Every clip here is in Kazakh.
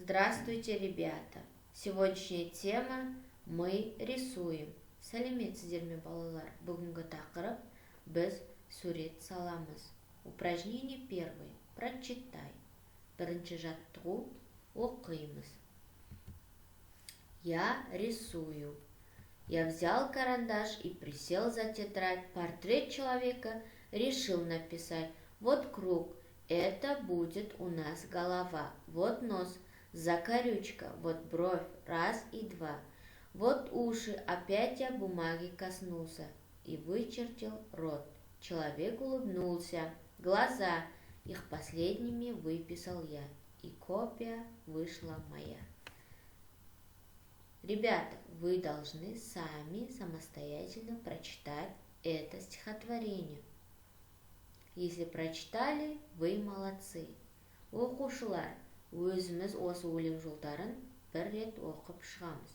Здравствуйте, ребята! Сегодняшняя тема «Мы рисуем». Сәлеметсіздер ме, балалар? Бүгінгі тақырып біз сурет саламыз. Упражнение первое. Прочитай. Бірінші жаттығу оқимыз. Я рисую. Я взял карандаш и присел за тетрадь. Портрет человека решил написать. Вот круг. Это будет у нас голова. Вот нос. Закорючка, вот бровь, раз и два. Вот уши, опять я бумаги коснулся и вычертил рот. Человек улыбнулся. Глаза, их последними выписал я, и копия вышла моя. Ребята, вы должны сами самостоятельно прочитать это стихотворение. Если прочитали, вы молодцы. Оқушылар, өзіміз осы өлең жолдарын бір рет оқып шығамыз.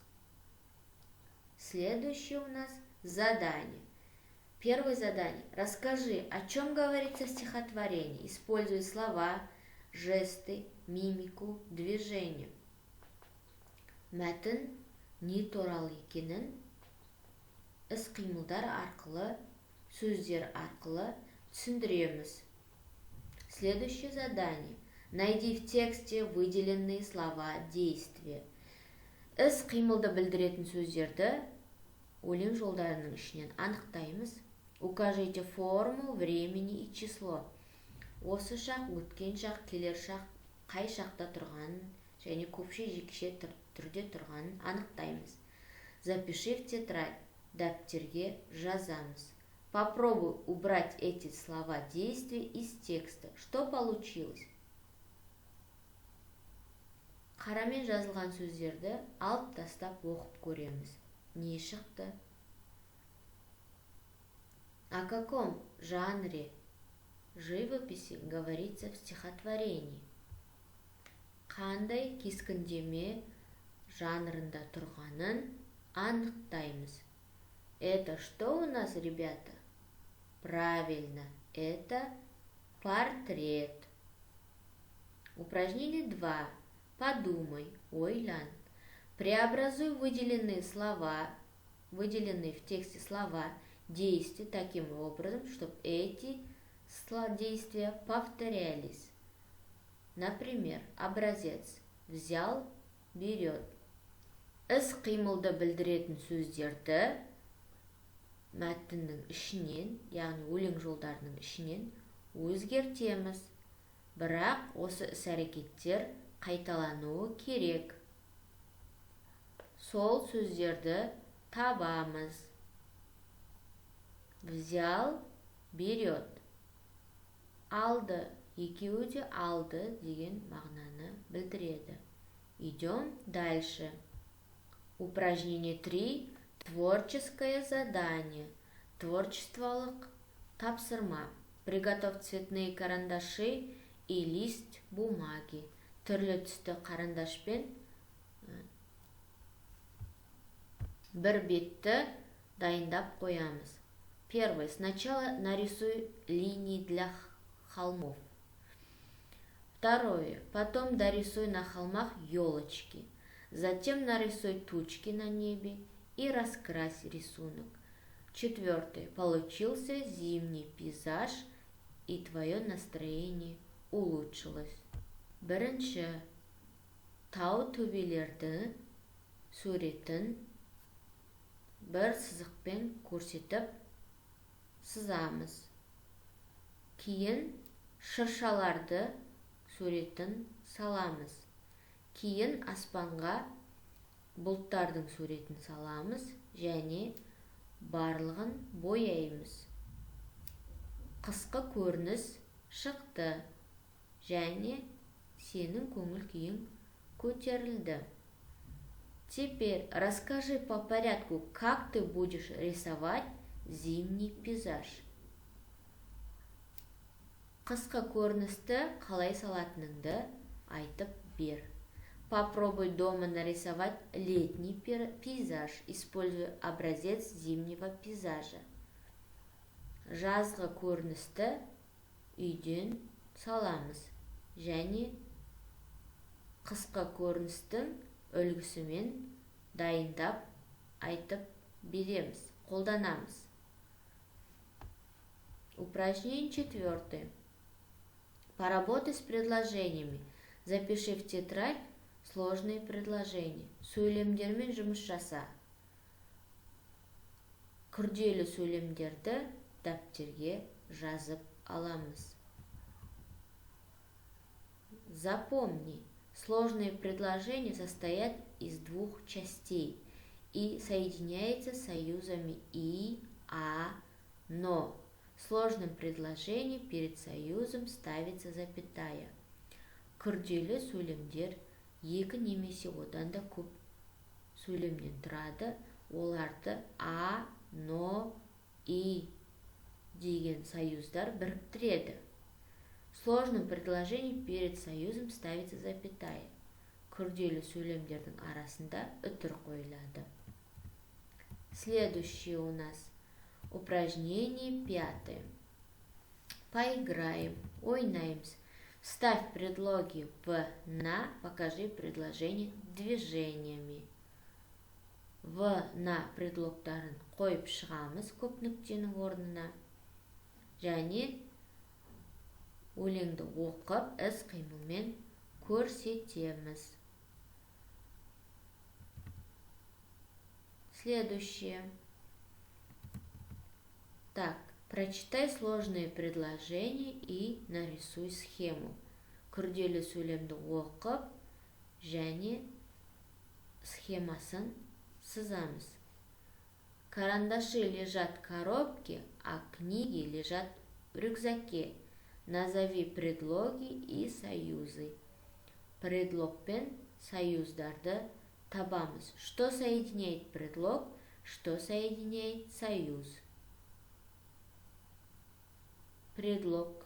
Следующее у нас задание. Первое задание. Расскажи, о чем говорится в стихотворении. Используй слова, жесты, мимику, движение. Мәтін не туралы екенін іс-қимылдар арқылы, сөздер арқылы түсіндіреміз. Следующее задание. Найди в тексте выделенные слова, действия. Іс-қимылды білдіретін сөздерді өлең жолдарының ішінен анықтаймыз. Укажите форму, времени и число. Осы шақ, өткен шақ, келер шақ, қай шақта тұрғанын және көпше жекше түрде тұрғанын анықтаймыз. Запиши в тетрадь. Дәптерге жазамыз. Попробуй убрать эти слова действия из текста. Что получилось? Қарамен жазылған сөздерді алып тастап оқып көреміз. Не шықты? О каком жанре живописи говорится в стихотворении? Қандай кескіндеме жанрында тұрғанын анықтаймыз. Это что у нас, ребята? Правильно, это портрет. Упражнение 2. Подумай, ойлан. Преобразуй выделенные в тексте слова, действия таким образом, чтобы эти действия повторялись. Например, образец. Взял, берет. Іс-қимылды білдіретін сөздерді мәтіннің ішінен, яғни өлең жолдарының ішінен өзгертеміз. Бірақ осы іс-әрекеттер қайталануы керек. Сол сөздерді табамыз. Взял, берет. Алды, екеуі де алды деген мағынаны білдіреді. Идем дальше. Упражнение 3. Творческое задание. Творчестволық тапсырма. Приготовь цветные карандаши и лист бумаги. Түрлі түсті карандашпен бір бетті дайындап қоямыз. Первое. Сначала нарисуй линии для холмов. Второе. Потом дорисуй на холмах елочки. Затем нарисуй тучки на небе и раскрась рисунок. Четвертое. Получился зимний пейзаж, и твое настроение улучшилось. Бірінші. Тау төбелерді суретін бір сызықпен көрсетіп сызамыз. Кейін шыршаларды суретін саламыз. Кейін аспанға бұлттардың суретін саламыз және барлығын бояймыз. Қысқы көрініс шықты және сенің көңіл күйің көтерілді. Теперь расскажи по порядку, как ты будешь рисовать зимний пейзаж. Қысқы көріністі қалай салатыныңды айтып бер. Попробуй дома нарисовать летний пейзаж, используя образец зимнего пейзажа. Жазғы көріністі үйден саламыз және қысқа көріністің үлгісімен дайындап айтып береміз, қолданамыз. Упражнение 4. Поработай с предложениями. Запиши в тетрадь сложные предложения. Сөйлемдермен жұмыс жаса. Күрделі сөйлемдерді дәптерге жазып аламыз. Запомни, сложные предложения состоят из двух частей и соединяются союзами и, а, но. В сложном предложении перед союзом ставится запятая. Күрделі сөйлемдер екі немесе одан да көп сөйлемнен тұрады. Оларды а, но, и деген союздар біріктіреді. В сложном предложении перед союзом ставится запятая. Күрделі сөйлемдердің арасында үтір қойылады. Следующее у нас упражнение 5. Поиграем, ойнаймыз. Вставь предлоги в «на», покажи предложение движениями. В «на» предлогтарын қойып шығамыз көп нүктенің орнына. Және өлеңді оқып, іс-қимылмен көрсетеміз. Следующее. Так, прочитай сложные предложения и нарисуй схему. Күрделі сөйлемді оқып, және схемасын сызамыз. Карандаши лежат в коробке, а книги лежат в рюкзаке. Назови предлоги и союзы. Предлог пен союздарды табамыз. Что соединяет предлог, что соединяет союз? Предлог.